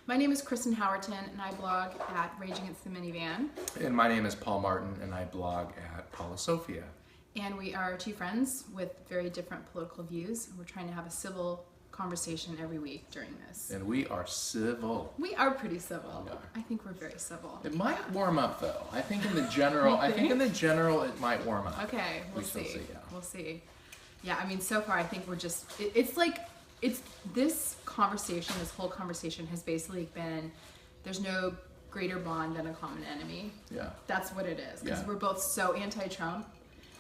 My name is Kristen Howerton, and I blog at Rage Against the Minivan. And my name is Paul Martin, and I blog at Paulosophia. And we are two friends with very different political views. We're trying to have a civil conversation every week during this. And we are civil. We are pretty civil. We are. I think we're very civil. It might warm up, though. I think in the general, it might warm up. Okay, we'll see. Yeah. We'll see. Yeah, I mean, so far I think we're just. It's this conversation. This whole conversation has basically been. There's no greater bond than a common enemy. Yeah. That's what it is. Because Yeah. we're both so anti-Trump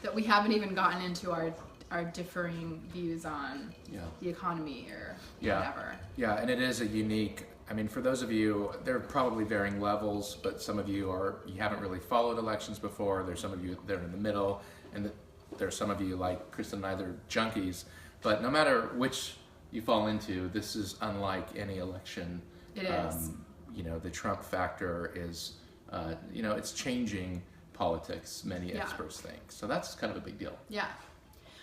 that we haven't even gotten into our differing views on the economy or whatever. Yeah, and it is a unique, I mean, for those of you, there are probably varying levels, but some of you haven't really followed elections before. There's some of you that are in the middle, and there's some of you like Kristen and I, they're junkies. But no matter which you fall into, this is unlike any election. It is. The Trump factor is, it's changing politics, many experts think. So that's kind of a big deal. Yeah.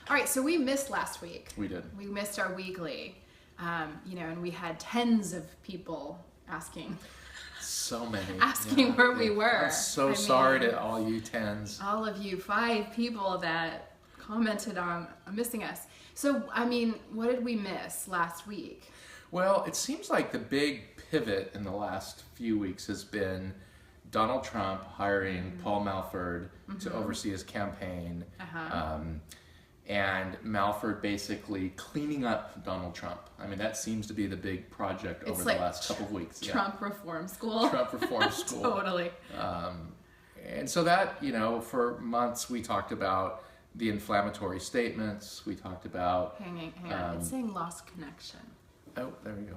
All right, so we missed last week. We did. We missed our weekly, and we had tens of people asking. So many. Asking where we were. I'm so sorry to all you tens. All of you 5 people that commented on missing us. So, I mean, what did we miss last week? Well, it seems like the big pivot in the last few weeks has been Donald Trump hiring Paul Malford to oversee his campaign. And Malford basically cleaning up Donald Trump. I mean, that seems to be the big project over the last couple of weeks. Trump Reform School. Trump Reform School. Totally. And so that, for months we talked about the inflammatory statements. We talked about... Hang on. It's saying lost connection. Oh, there we go.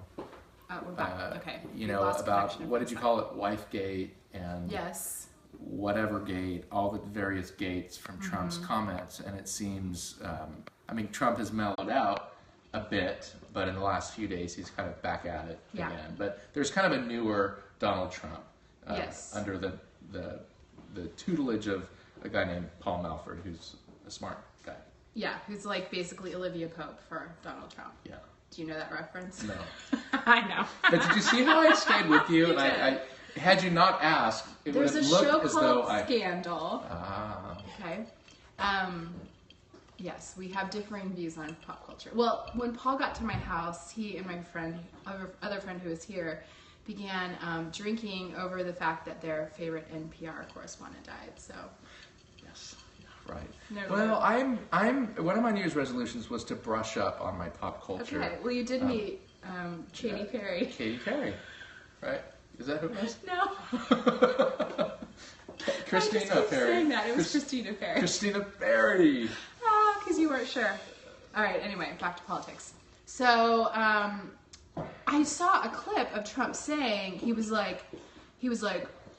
Oh, we're back. Okay. About, what did you call it? Wifegate and... Yes. Whatever gate, all the various gates from Trump's comments, and it seems, Trump has mellowed out a bit, but in the last few days he's kind of back at it again. But there's kind of a newer Donald Trump under the tutelage of a guy named Paul Malford, who's a smart guy. Yeah, who's like basically Olivia Pope for Donald Trump. Yeah. Do you know that reference? No. I know. But did you see how I stayed with you? And I had you not asked, it would have looked as though I... There's a show called Scandal. Ah. Okay. Yes, we have differing views on pop culture. Well, when Paul got to my house, he and my other friend who was here, began drinking over the fact that their favorite NPR correspondent died. So. Yes. Right. No, well, I'm. One of my New Year's resolutions was to brush up on my pop culture. Okay. Well, you did meet Katy Perry. Katy Perry, right? Is that who it was? No. Christina Perry. Saying that. It was Christina Perry. Christina Perry. Because you weren't sure. All right. Anyway, back to politics. So I saw a clip of Trump saying he was like.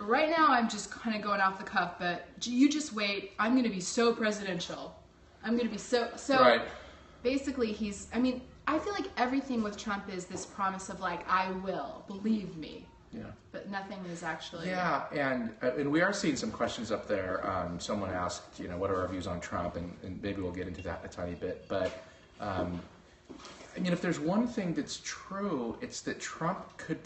Right now, I'm just kind of going off the cuff, but you just wait. I'm going to be so presidential. I'm going to be so. Right. Basically, I feel like everything with Trump is this promise of like, I will, believe me. Yeah. But nothing is actually. Yeah, and we are seeing some questions up there. Someone asked, what are our views on Trump, and maybe we'll get into that a tiny bit. But if there's one thing that's true, it's that Trump could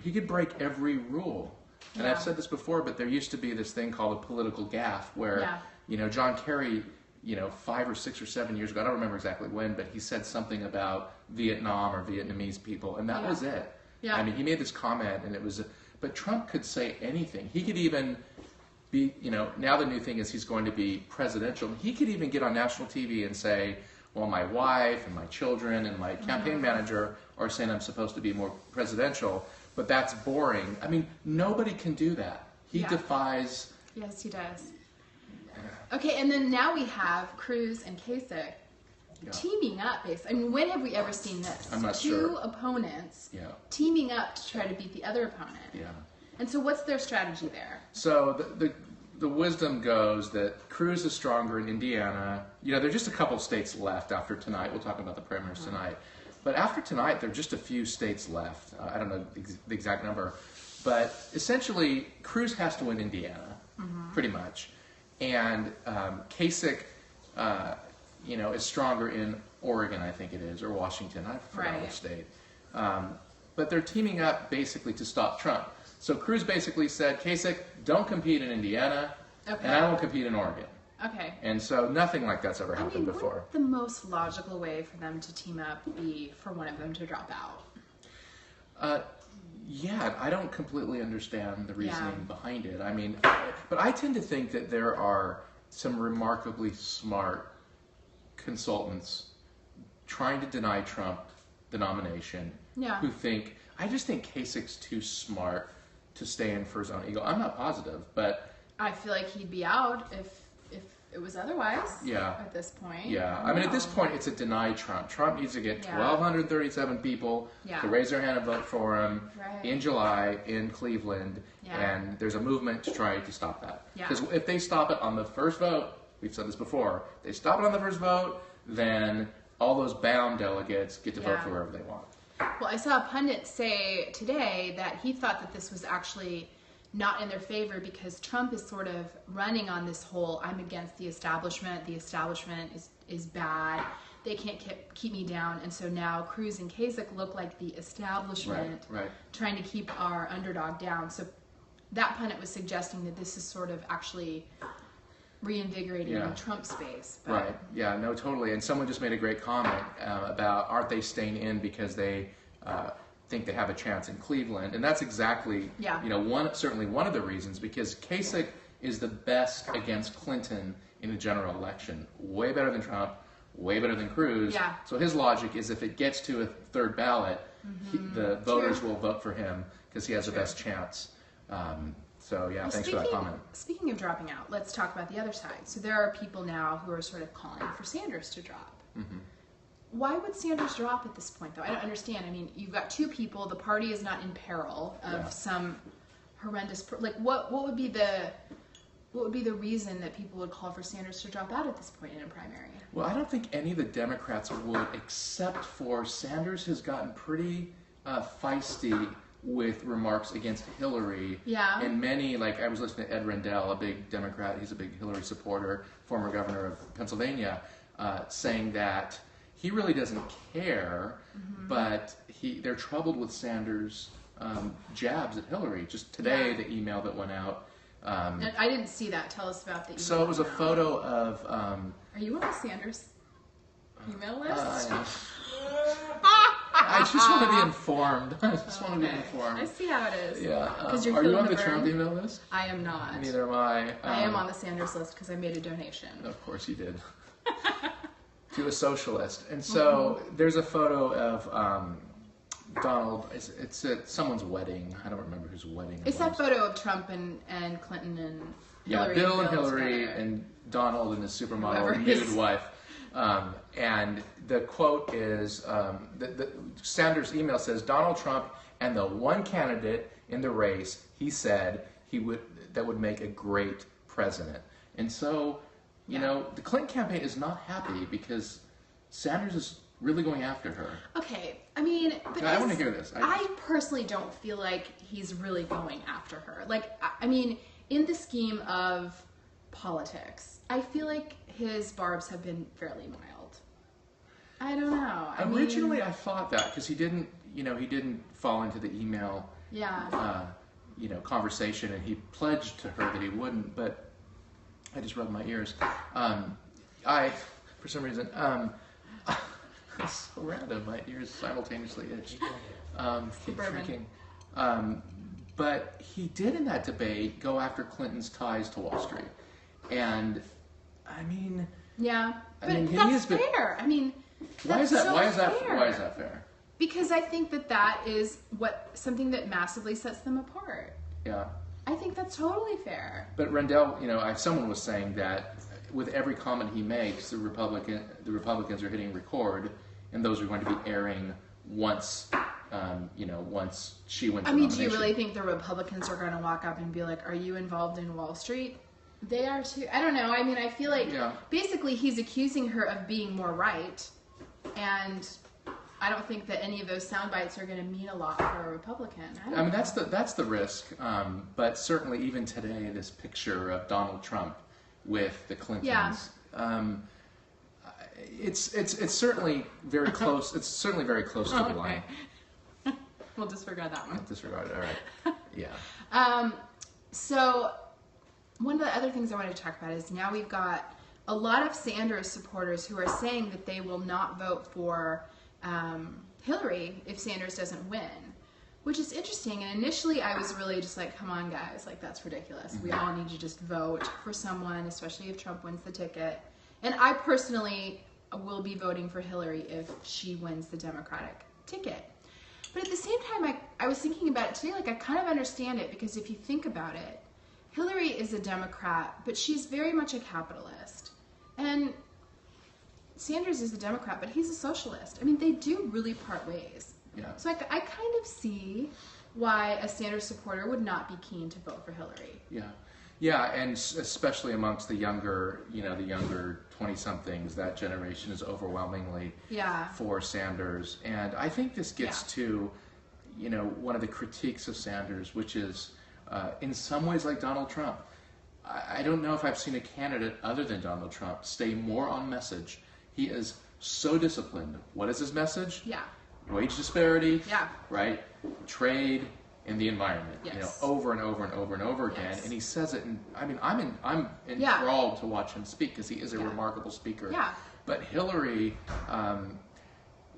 he could break every rule. And I've said this before, but there used to be this thing called a political gaffe where, John Kerry, 5 or 6 or 7 years ago, I don't remember exactly when, but he said something about Vietnam or Vietnamese people, and that was it. Yeah. He made this comment, and it was, but Trump could say anything. He could even be, now the new thing is he's going to be presidential. He could even get on national TV and say, well, my wife and my children and my campaign manager are saying I'm supposed to be more presidential. But that's boring. Nobody can do that. He defies... Yes, he does. Okay, and then now we have Cruz and Kasich teaming up, basically. When have we ever seen this? I'm not sure. 2 sure. opponents teaming up to try to beat the other opponent. Yeah. And so what's their strategy there? So the wisdom goes that Cruz is stronger in Indiana. There are just a couple states left after tonight. We'll talk about the primaries tonight. But after tonight, there are just a few states left. I don't know the exact number. But essentially, Cruz has to win Indiana, pretty much. And Kasich, is stronger in Oregon, I think it is, or Washington. I forgot which state. but they're teaming up basically to stop Trump. So Cruz basically said, Kasich, don't compete in Indiana, and I won't compete in Oregon. Okay. And so nothing like that's ever happened before. Wouldn't the most logical way for them to team up be for one of them to drop out? Yeah, I don't completely understand the reasoning behind it. I mean, but I tend to think that there are some remarkably smart consultants trying to deny Trump the nomination who think, I just think Kasich's too smart to stay in for his own ego. I'm not positive, but I feel like he'd be out if it was otherwise. Yeah. At this point. Yeah. I mean, at this point, it's a deny Trump. Trump needs to get 1,237 people to raise their hand and vote for him in July in Cleveland, and there's a movement to try to stop that. Because if they stop it on the first vote, we've said this before, they stop it on the first vote, then all those bound delegates get to vote for whoever they want. Well, I saw a pundit say today that he thought that this was actually not in their favor because Trump is sort of running on this whole, I'm against the establishment is bad, they can't keep me down, and so now Cruz and Kasich look like the establishment trying to keep our underdog down. So that pundit was suggesting that this is sort of actually reinvigorating Trump's base. But right, yeah, no, totally. And someone just made a great comment about aren't they staying in because they think they have a chance in Cleveland, and that's exactly certainly one of the reasons, because Kasich is the best against Clinton in a general election, way better than Trump, way better than Cruz. So his logic is if it gets to a third ballot, the voters will vote for him because he has the best chance. So yeah, thanks for that comment. Speaking of dropping out, let's talk about the other side. So there are people now who are sort of calling for Sanders to drop. Why would Sanders drop at this point, though? I don't understand. I mean, you've got two people. The party is not in peril of some horrendous. What would be the reason that people would call for Sanders to drop out at this point in a primary? Well, I don't think any of the Democrats would, except for Sanders has gotten pretty feisty with remarks against Hillary. And many, like I was listening to Ed Rendell, a big Democrat, he's a big Hillary supporter, former governor of Pennsylvania, saying that he really doesn't care, but they're troubled with Sanders' jabs at Hillary. Just today, the email that went out. And I didn't see that. Tell us about the email. So it was a photo of... Are you on the Sanders email list? I just want to be informed. I see how it is. Yeah. Are you on the Trump email list? I am not. Neither am I. I am on the Sanders list because I made a donation. Of course you did. To a socialist. And so there's a photo of Donald. It's at someone's wedding. I don't remember whose wedding it was. It's that photo of Trump and Clinton and Hillary. Bill and Hillary and Donald and his supermodel nude wife. And the quote is, the Sanders' email says, Donald Trump and the one candidate in the race, he said that would make a great president. And so, you know, the Clinton campaign is not happy because Sanders is really going after her. Okay, I mean, but I want to hear this. I personally don't feel like he's really going after her. Like, I mean, in the scheme of politics, I feel like his barbs have been fairly mild. I don't know. Originally, I thought that because he didn't fall into the email, conversation, and he pledged to her that he wouldn't. But I just rubbed my ears. For some reason, it's so random. My ears simultaneously itch. Keep drinking. But he did in that debate go after Clinton's ties to Wall Street, and I mean, that's fair. I mean, why is that fair? Because I think that is something that massively sets them apart. Yeah. I think that's totally fair. But Rendell, someone was saying that with every comment he makes, the Republicans are hitting record, and those are going to be airing once she wins the nomination. Do you really think the Republicans are going to walk up and be like, "Are you involved in Wall Street?" They are too. I don't know. I mean, I feel like basically he's accusing her of being more right, and I don't think that any of those sound bites are going to mean a lot for a Republican. I mean, that's the risk. But certainly, even today, this picture of Donald Trump with the Clintons, it's certainly very close. It's certainly very close to the line. We'll disregard that one. Disregard it. All right. Yeah. So one of the other things I wanted to talk about is now we've got a lot of Sanders supporters who are saying that they will not vote for Hillary if Sanders doesn't win, which is interesting. And initially I was really just like, come on guys, like that's ridiculous. We all need to just vote for someone, especially if Trump wins the ticket. And I personally will be voting for Hillary if she wins the Democratic ticket. But at the same time, I was thinking about it today, like I kind of understand it, because if you think about it, Hillary is a Democrat, but she's very much a capitalist. And Sanders is a Democrat, but he's a socialist. I mean, they do really part ways. Yeah. So I kind of see why a Sanders supporter would not be keen to vote for Hillary. Yeah. Yeah, and especially amongst the younger 20-somethings, that generation is overwhelmingly for Sanders. And I think this gets to, one of the critiques of Sanders, which is, in some ways like Donald Trump. I don't know if I've seen a candidate other than Donald Trump stay more on message. He is so disciplined. What is his message? Yeah. Wage disparity. Yeah. Right? Trade. And the environment, yes. Over and over and over and over again, Yes. and he says it. And I mean, I'm enthralled to watch him speak because he is a remarkable speaker. Yeah. But Hillary,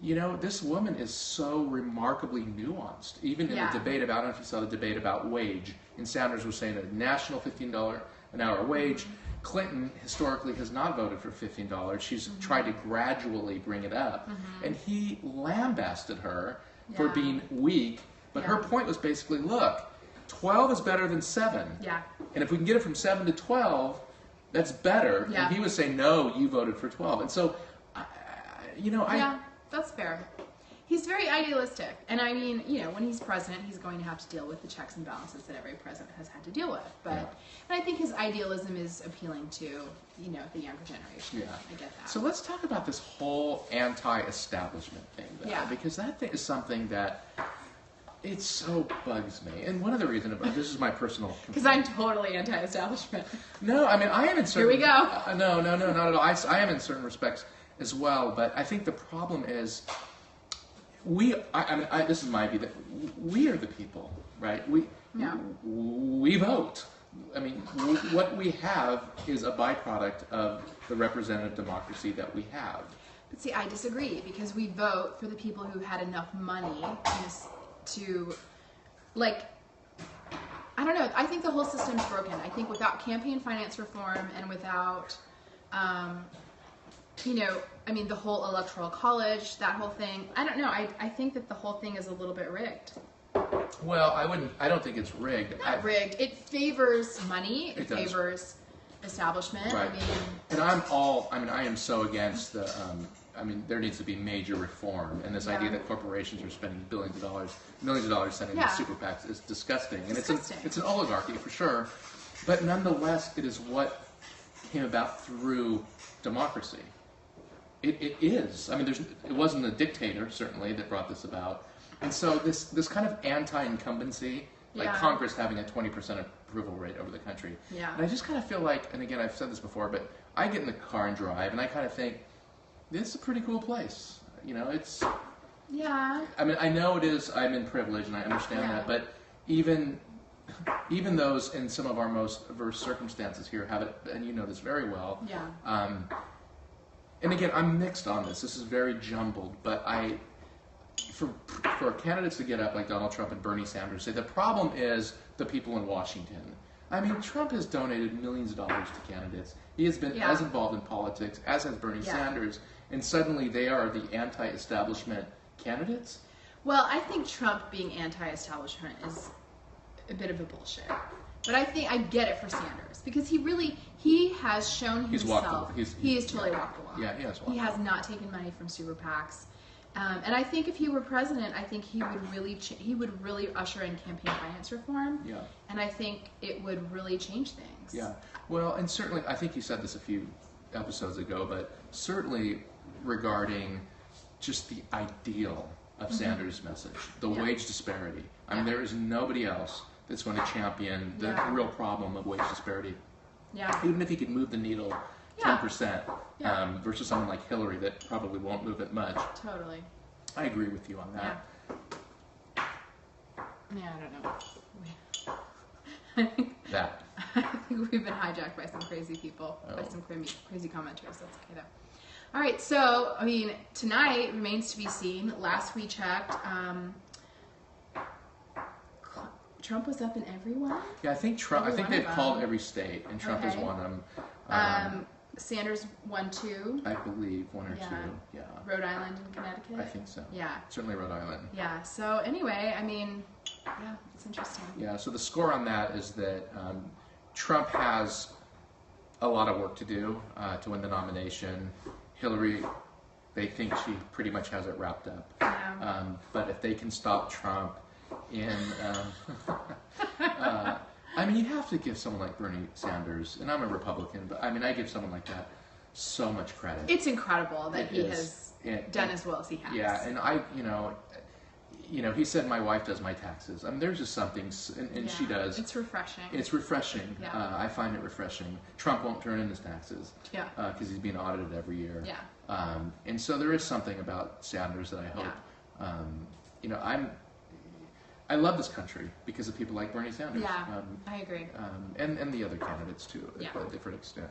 this woman is so remarkably nuanced. Even in the debate about, I don't know if you saw the debate about wage, and Sanders was saying a national $15 an hour wage. Mm-hmm. Clinton historically has not voted for $15. She's tried to gradually bring it up, and he lambasted her for being weak. But her point was basically, look, 12 is better than 7. Yeah. And if we can get it from 7 to 12, that's better. Yeah. And he was saying, no, you voted for 12. And so, Yeah, that's fair. He's very idealistic. And I mean, when he's president, he's going to have to deal with the checks and balances that every president has had to deal with. But and I think his idealism is appealing to, the younger generation. Yeah. I get that. So let's talk about this whole anti-establishment thing, though. Yeah. Because that thing is something that... It so bugs me, and one of the reasons this is my personal. Because I'm totally anti-establishment. No, I mean I am in certain. Here we go. No, not at all. I am in certain respects as well, but I think the problem is this is my view that we are the people, right? We vote. I mean, what we have is a byproduct of the representative democracy that we have. But see, I disagree, because we vote for the people who had enough money to, I don't know, I think the whole system's broken. I think without campaign finance reform and without, the whole electoral college, that whole thing, I don't know, I think that the whole thing is a little bit rigged. Well, I don't think it's rigged. Not rigged. It favors money. It does. favors establishment. Right. I am so against the, there needs to be major reform, and this idea that corporations are spending millions of dollars sending to super PACs is disgusting. And it's an oligarchy for sure, but nonetheless, it is what came about through democracy. It is. I mean, it wasn't a dictator, certainly, that brought this about. And so this kind of anti-incumbency, like Congress having a 20% approval rate over the country. Yeah. And I just kind of feel like, and again, I've said this before, but I get in the car and drive, and I kind of think, this is a pretty cool place. It's... Yeah. I mean, I know it is, I'm in privilege, and I understand that, but even those in some of our most adverse circumstances here have it, and you know this very well. Yeah. And again, I'm mixed on this. This is very jumbled, but for candidates to get up like Donald Trump and Bernie Sanders, say the problem is the people in Washington. I mean, Trump has donated millions of dollars to candidates. He has been as involved in politics as has Bernie Sanders, and suddenly they are the anti-establishment candidates? Well, I think Trump being anti-establishment is a bit of a bullshit. But I think I get it for Sanders, because he has shown himself. He has totally walked the walk. Yeah, he has walked. He has not taken money from super PACs. And I think if he were president, I think he would really usher in campaign finance reform. Yeah. And I think it would really change things. Yeah. Well, and certainly, I think you said this a few episodes ago, but certainly regarding just the ideal of Sanders' message, the wage disparity. I mean, there is nobody else that's going to champion the real problem of wage disparity. Yeah. Even if he could move the needle 10%, versus someone like Hillary that probably won't move it much. Totally. I agree with you on that. Yeah. Yeah, I don't know. I think we've been hijacked by some crazy people, by some crazy commenters. That's okay though. All right, so I mean, tonight remains to be seen. Last we checked, Trump was up in every one. Yeah, I think Trump. I think they've called every state, and Trump has won them. Sanders won 2. I believe 1 or 2. Yeah. Rhode Island and Connecticut. I think so. Yeah. Certainly Rhode Island. Yeah. So anyway, I mean, yeah, it's interesting. Yeah. So the score on that is that Trump has a lot of work to do to win the nomination. Hillary, they think she pretty much has it wrapped up. Yeah. But if they can stop Trump in, I mean, you have to give someone like Bernie Sanders, and I'm a Republican, but I mean, I give someone like that so much credit. It's incredible that he has done as well as he has. Yeah, and he said my wife does my taxes. I mean, there's just something, and she does. It's refreshing. It's refreshing. Yeah. I find it refreshing. Trump won't turn in his taxes. Yeah. Because he's being audited every year. Yeah. And so there is something about Sanders that I hope. Yeah. I love this country because of people like Bernie Sanders. Yeah, I agree. And the other candidates too, Yeah. to a different extent.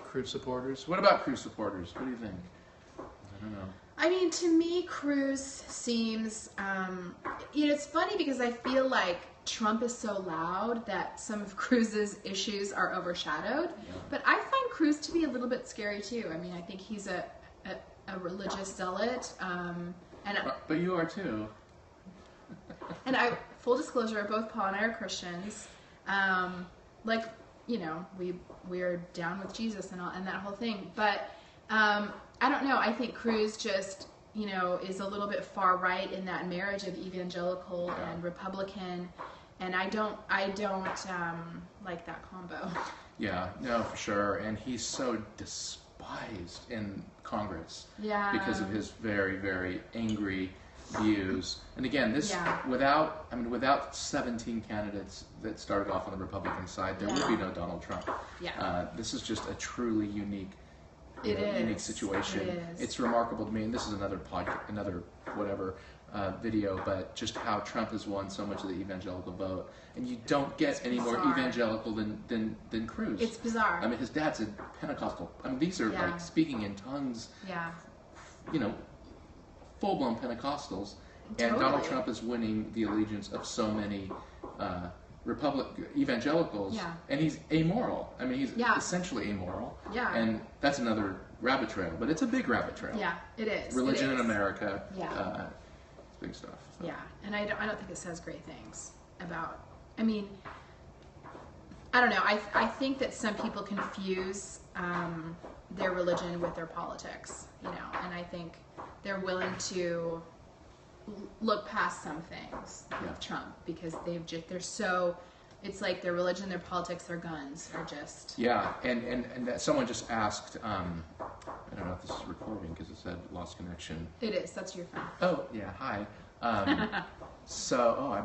Cruz supporters. What about Cruz supporters? What do you think? I don't know. I mean, to me, Cruz seems, it's funny because I feel like Trump is so loud that some of Cruz's issues are overshadowed. Yeah. But I find Cruz to be a little bit scary too. I mean, I think he's a religious zealot. But you are too. And full disclosure, both Paul and I are Christians. We're down with Jesus and that whole thing. But I don't know. I think Cruz just, is a little bit far right in that marriage of evangelical and Republican, and I don't like that combo. Yeah, no, for sure. And he's so despised in Congress. Yeah. Because of his very, very angry views. And again, without 17 candidates that started off on the Republican side, there would be no Donald Trump. Yeah. This is just a truly unique situation. It is. It's remarkable to me, and this is another video, but just how Trump has won so much of the evangelical vote, and you don't get any more evangelical than Cruz. It's bizarre. I mean, his dad's a Pentecostal. I mean, these are like speaking in tongues. Yeah. Full-blown Pentecostals, and Donald Trump is winning the allegiance of so many evangelicals, and he's amoral. I mean, he's essentially amoral. Yeah. And that's another rabbit trail, but it's a big rabbit trail. Yeah, it is. Religion in America. Yeah. It's big stuff. So. Yeah, and I don't think it says great things about. I mean, I don't know. I think that some people confuse their religion with their politics, and I think they're willing to look past some things with Trump because they're so, it's like their religion, their politics, their guns are just... Yeah, and that someone just asked, I don't know if this is recording because it said lost connection. It is, that's your phone. Oh, yeah, hi. I've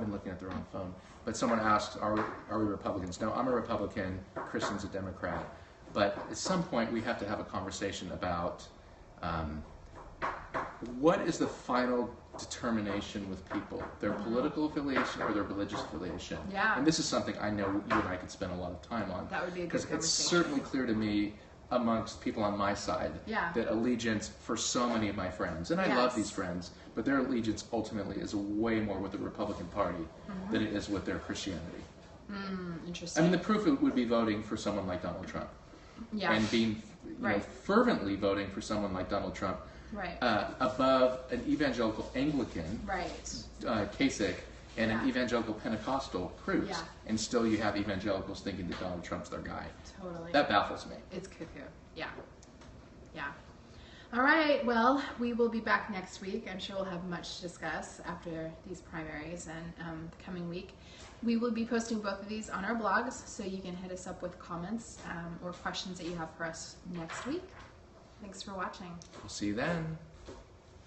been looking at the wrong phone. But someone asked, are we Republicans? No, I'm a Republican, Kristen's a Democrat. But at some point we have to have a conversation about what is the final determination with people, their political affiliation or their religious affiliation. Yeah. And this is something I know you and I could spend a lot of time on. That would be a good conversation. Because it's certainly clear to me amongst people on my side that allegiance for so many of my friends, and I love these friends, but their allegiance ultimately is way more with the Republican Party than it is with their Christianity. Interesting. I mean, the proof would be voting for someone like Donald Trump. Yeah. And being fervently voting for someone like Donald Trump. Right. Above an evangelical Anglican, Kasich, and an evangelical Pentecostal, Cruz. Yeah. And still you have evangelicals thinking that Donald Trump's their guy. Totally. That baffles me. It's cuckoo. Yeah. Yeah. All right. Well, we will be back next week. I'm sure we'll have much to discuss after these primaries and the coming week. We will be posting both of these on our blogs, so you can hit us up with comments or questions that you have for us next week. Thanks for watching. We'll see you then.